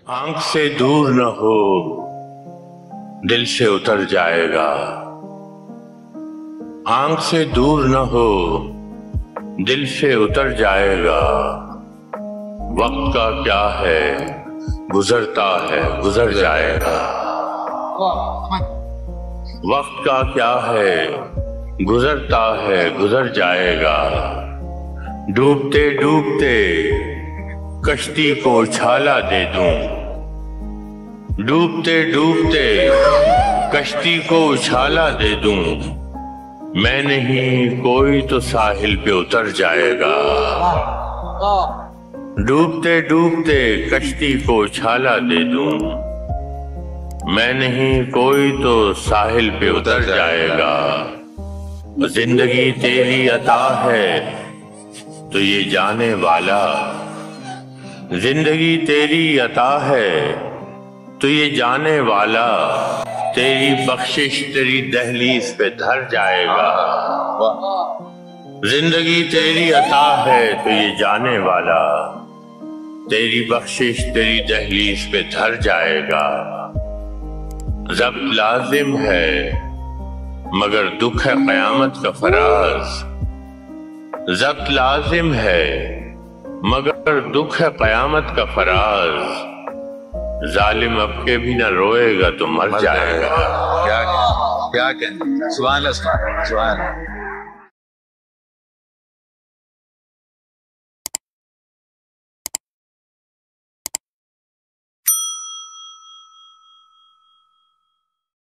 آنکھ سے دور نہ ہو دل سے اتر جائے گا، آنکھ سے دور نہ ہو دل سے اتر جائے گا۔ وقت کا کیا ہے گزرتا ہے گزر جائے گا، وقت کا کیا ہے گزرتا ہے گزر جائے گا۔ ڈوبتے ڈوبتے کشتی کو اچھالا دے دوں، ڈوبتے ڈوبتے کشتی کو اچھالا دے دوں، میں نہیں کوئی تو ساحل پہ اتر جائے گا۔ ڈوبتے ڈوبتے کشتی کو اچھالا دے دوں، میں نہیں کوئی تو ساحل پہ اتر جائے گا۔ زندگی تیری عطا ہے تو یہ جانے والا، زندگی تیری عطا ہے تو یہ جانے والا، تیری بخشش تیری دہلیز پہ دھر جائے گا۔ زندگی تیری عطا ہے تو یہ جانے والا، تیری بخشش تیری دہلیز پہ دھر جائے گا۔ ضبط لازم ہے مگر دکھ ہے قیامت کا فراز، ضبط لازم ہے مگر دکھ ہے قیامت کا فراز۔ ظالم اب کے بھی نہ روئے گا تو مر جائے گا۔ کیا کہنا، سبحان اللہ، سبحان اللہ۔